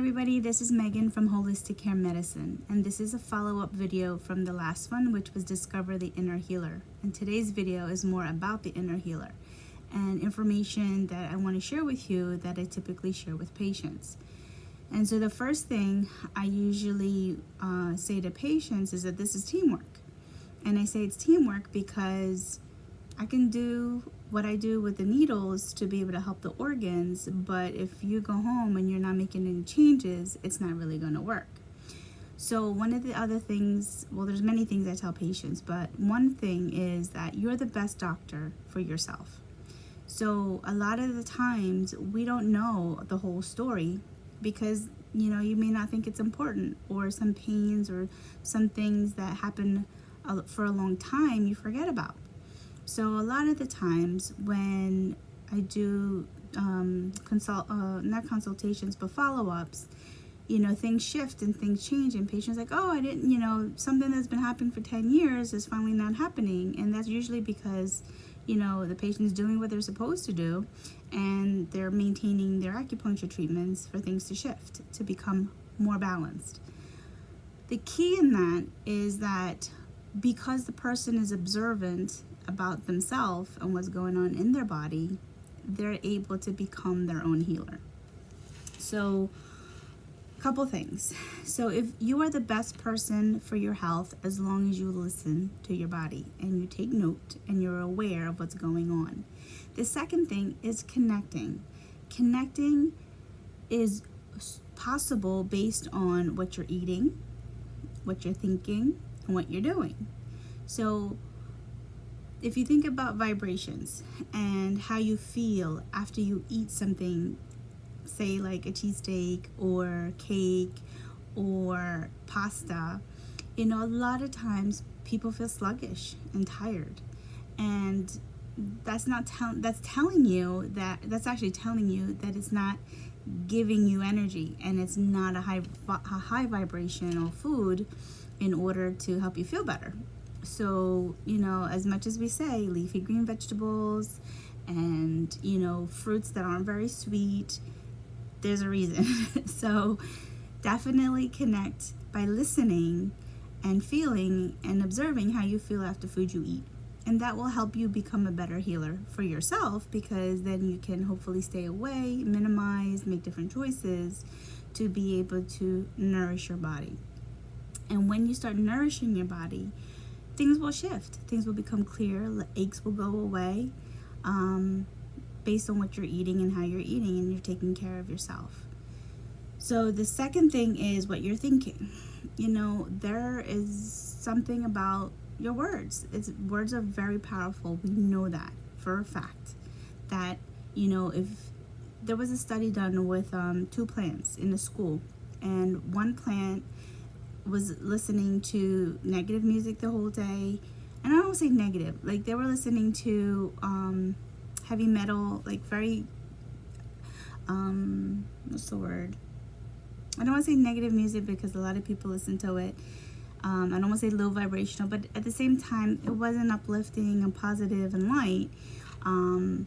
everybody, this is Megan from Holistic Care Medicine, and this is a follow-up video from the last one, which was Discover the Inner Healer. And today's video is more about the inner healer and information that I want to share with you that I typically share with patients. And so the first thing I usually say to patients is that this is teamwork. And I say it's teamwork because I can do what I do with the needles to be able to help the organs, but if you go home and you're not making any changes, it's not really going to work. So one of the other things, well, there's many things I tell patients, but one thing is that you're the best doctor for yourself. So a lot of the times we don't know the whole story because, you know, you may not think it's important, or some pains or some things that happen for a long time you forget about. So a lot of the times when I do not consultations but follow-ups, you know, things shift and things change, and patients like, oh, I didn't, you know, something that's been happening for 10 years is finally not happening. And that's usually because, you know, the patient's doing what they're supposed to do and they're maintaining their acupuncture treatments for things to shift, to become more balanced. The key in that is that because the person is observant about themselves and what's going on in their body, they're able to become their own healer. So a couple things. So if you are the best person for your health, as long as you listen to your body and you take note and you're aware of what's going on. The second thing is connecting. Connecting is possible based on what you're eating, what you're thinking, and what you're doing. So if you think about vibrations and how you feel after you eat something, say like a cheesesteak or cake or pasta, you know, a lot of times people feel sluggish and tired, and that's telling you that it's not giving you energy, and it's not a high vibrational food in order to help you feel better. So, you know, as much as we say leafy green vegetables and, you know, fruits that aren't very sweet, there's a reason. So definitely connect by listening and feeling and observing how you feel after food you eat. And that will help you become a better healer for yourself, because then you can hopefully stay away, minimize, make different choices to be able to nourish your body. And when you start nourishing your body, things will shift. Things will become clear. Aches will go away based on what you're eating and how you're eating, and you're taking care of yourself. So the second thing is what you're thinking. You know, there is something about your words. Words are very powerful. We know that for a fact. That, you know, if there was a study done with 2 plants in a school, and one plant was listening to negative music the whole day. And I don't say negative, like they were listening to heavy metal, like very what's the word? I don't want to say negative music because a lot of people listen to it. I don't want to say low vibrational, but at the same time it wasn't uplifting and positive and light. And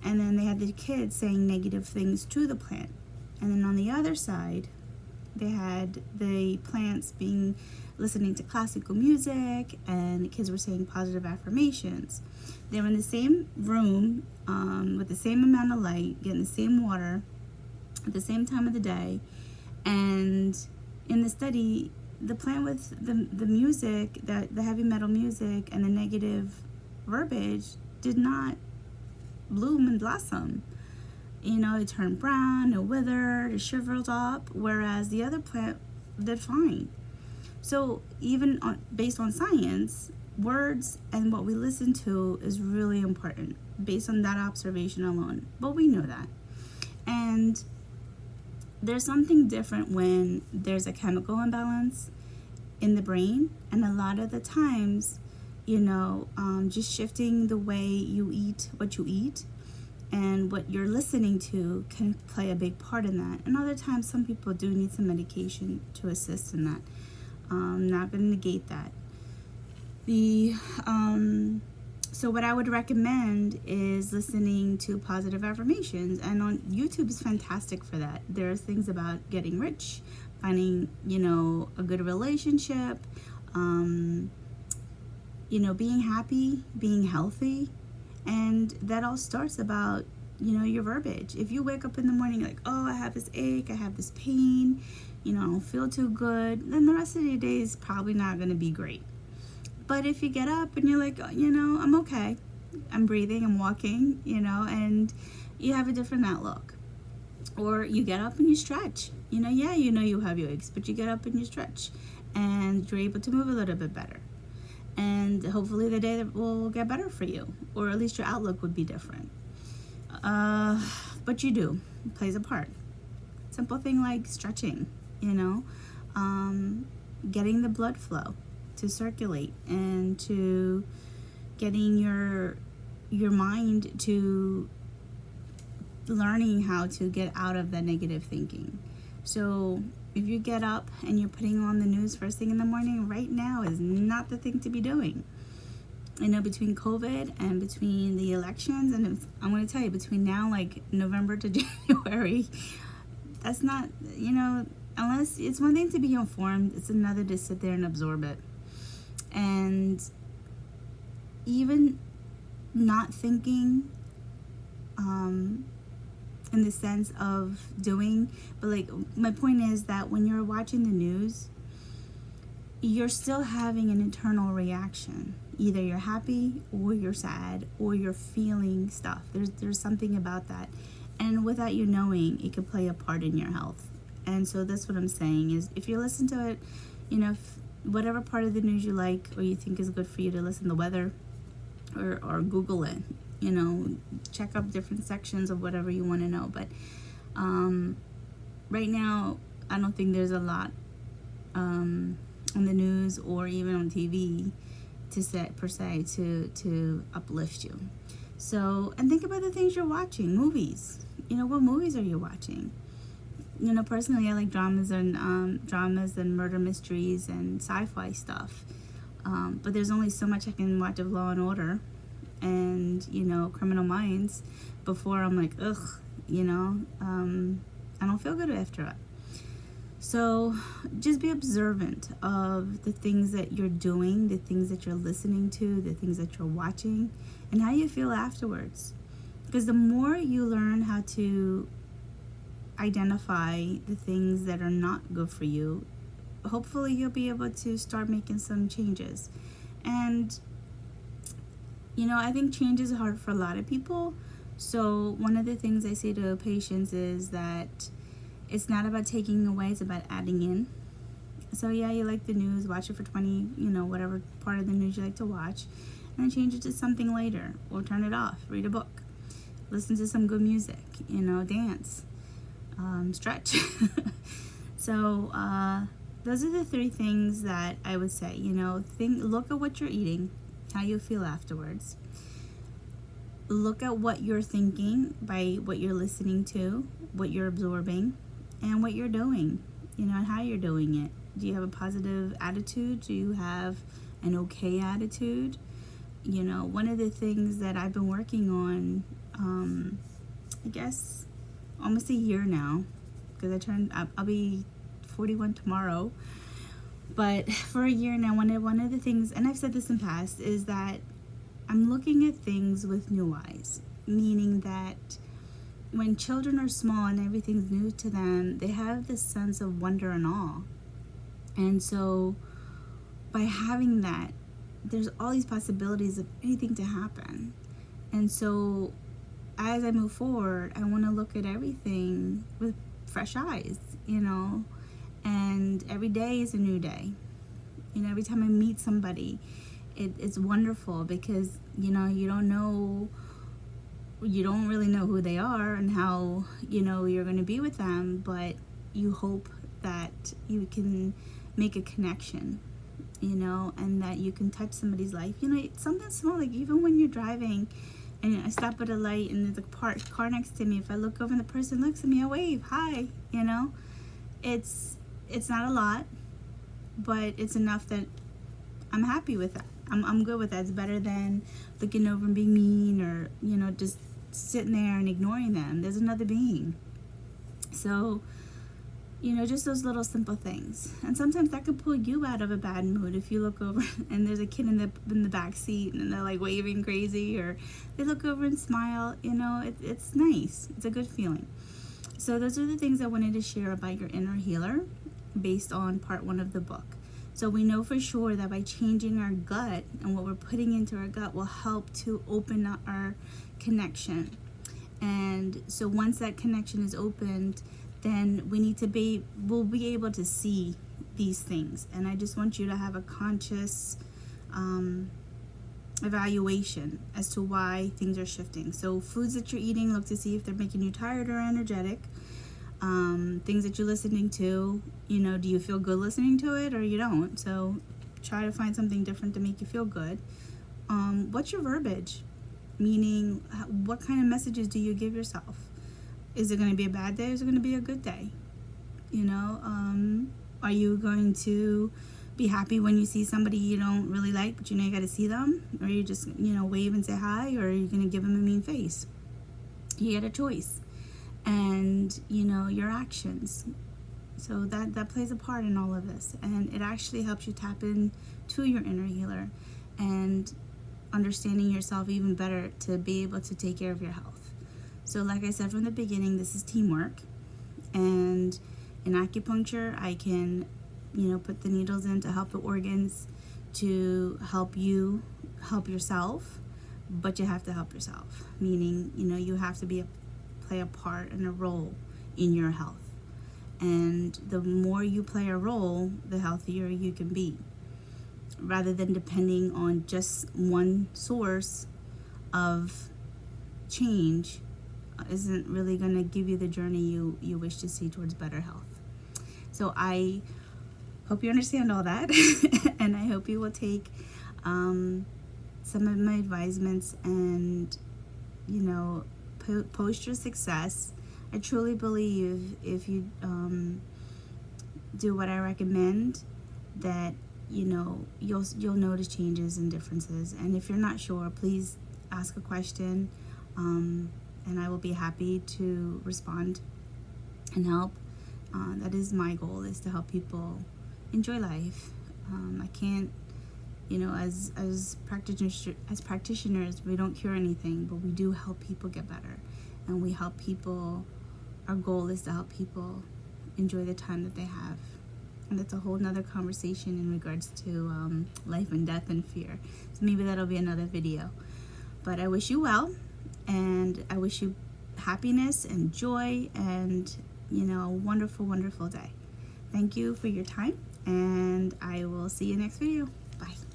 then they had the kids saying negative things to the plant. And then on the other side, they had the plants listening to classical music, and the kids were saying positive affirmations. They were in the same room with the same amount of light, getting the same water at the same time of the day. And in the study, the plant with the music, the heavy metal music and the negative verbiage did not bloom and blossom. You know, it turned brown, it withered, it shriveled up, whereas the other plant did fine. So even based on science, words and what we listen to is really important based on that observation alone. But we know that. And there's something different when there's a chemical imbalance in the brain, and a lot of the times, you know, just shifting the way you eat, what you eat, and what you're listening to can play a big part in that. And other times, some people do need some medication to assist in that. I'm not going to negate that. The So what I would recommend is listening to positive affirmations, and on YouTube is fantastic for that. There's things about getting rich, finding, a good relationship, being happy, being healthy, and that all starts about, your verbiage. If you wake up in the morning like, oh, I have this ache, I have this pain, I don't feel too good, then the rest of your day is probably not going to be great. But if you get up and you're like, I'm okay, I'm breathing, I'm walking, and you have a different outlook. Or you get up and you stretch. You have your aches, but you get up and you stretch, and you're able to move a little bit better. And hopefully the day will get better for you, or at least your outlook would be different. But you do. It plays a part. Simple thing like stretching, getting the blood flow to circulate, and to getting your mind to learning how to get out of that negative thinking. So if you get up and you're putting on the news first thing in the morning, right now is not the thing to be doing. Between COVID and between the elections, and I'm going to tell you, between now, like November to January, that's not, unless it's one thing to be informed, it's another to sit there and absorb it. And even not thinking in the sense of doing, but like my point is that when you're watching the news, you're still having an internal reaction. Either you're happy or you're sad or you're feeling stuff. There's something about that, and without you knowing, it could play a part in your health. And so that's what I'm saying is, if you listen to it, whatever part of the news you like or you think is good for you to listen, the weather, or Google it, check up different sections of whatever you want to know. But right now, I don't think there's a lot on the news or even on TV to uplift you. So, and think about the things you're watching. Movies. What movies are you watching? Personally, I like dramas and murder mysteries and sci-fi stuff. But there's only so much I can watch of Law and Order and, Criminal Minds before I'm like, ugh, I don't feel good after it. So just be observant of the things that you're doing, the things that you're listening to, the things that you're watching, and how you feel afterwards. Because the more you learn how to identify the things that are not good for you, hopefully you'll be able to start making some changes. And I think change is hard for a lot of people. So one of the things I say to patients is that it's not about taking away, it's about adding in. So yeah, you like the news, watch it for 20, whatever part of the news you like to watch, and then change it to something later, or turn it off, read a book, listen to some good music, dance, stretch. So those are the three things that I would say. Look at what you're eating, how you feel afterwards. Look at what you're thinking by what you're listening to, what you're absorbing, and what you're doing, and how you're doing it. Do you have a positive attitude? Do you have an okay attitude? One of the things that I've been working on, I guess almost a year now, because I'll be 41 tomorrow, but for a year now, one of the things, and I've said this in past, is that I'm looking at things with new eyes, meaning that when children are small and everything's new to them, they have this sense of wonder and awe. And so by having that, there's all these possibilities of anything to happen. And so as I move forward, I want to look at everything with fresh eyes, and every day is a new day. Every time I meet somebody, it's wonderful, because, you don't really know who they are and how, you're going to be with them, but you hope that you can make a connection, and that you can touch somebody's life. Something small, like even when you're driving and I stop at a light and there's a car next to me, if I look over and the person looks at me, I wave, hi, it's not a lot, but it's enough that I'm happy with that. I'm good with that. It's better than looking over and being mean, or, you know, just sitting there and ignoring them. There's another being. So, you know, just those little simple things. And sometimes that could pull you out of a bad mood if you look over and there's a kid in the back seat and they're like waving crazy, or they look over and smile. You know, it's nice. It's a good feeling. So those are the things I wanted to share about your inner healer based on part 1 of the book. So we know for sure that by changing our gut and what we're putting into our gut will help to open up our connection. And so once that connection is opened, then we'll be able to see these things. And I just want you to have a conscious evaluation as to why things are shifting. So foods that you're eating, look to see if they're making you tired or energetic. Things that you're listening to, you know, do you feel good listening to it or you don't? So try to find something different to make you feel good. What's your verbiage? Meaning, what kind of messages do you give yourself? Is it going to be a bad day or is it going to be a good day? You know, are you going to be happy when you see somebody you don't really like, but you know you got to see them? Or you just, you know, wave and say hi? Or are you going to give them a mean face? You get a choice. And, you know, your actions. So that plays a part in all of this. And it actually helps you tap into your inner healer and understanding yourself even better to be able to take care of your health. So like I said from the beginning, this is teamwork. And in acupuncture, I can, you know, put the needles in to help the organs, to help you help yourself, but you have to help yourself. Meaning, you know, you have to play a part and a role in your health. And the more you play a role, the healthier you can be, rather than depending on just one source of change. Isn't really going to give you the journey you wish to see towards better health. So I hope you understand all that and I hope you will take some of my advisements and, you know, post your success. I truly believe if you do what I recommend, that, you know, you'll notice changes and differences. And if you're not sure, please ask a question, and I will be happy to respond and help. That is my goal, is to help people enjoy life. I can't, you know, as practitioners, we don't cure anything, but we do help people get better, and we help people. Our goal is to help people enjoy the time that they have, and that's a whole nother conversation in regards to life and death and fear. So maybe that'll be another video. But I wish you well, and I wish you happiness and joy, and, you know, a wonderful, wonderful day. Thank you for your time, and I will see you next video. Bye.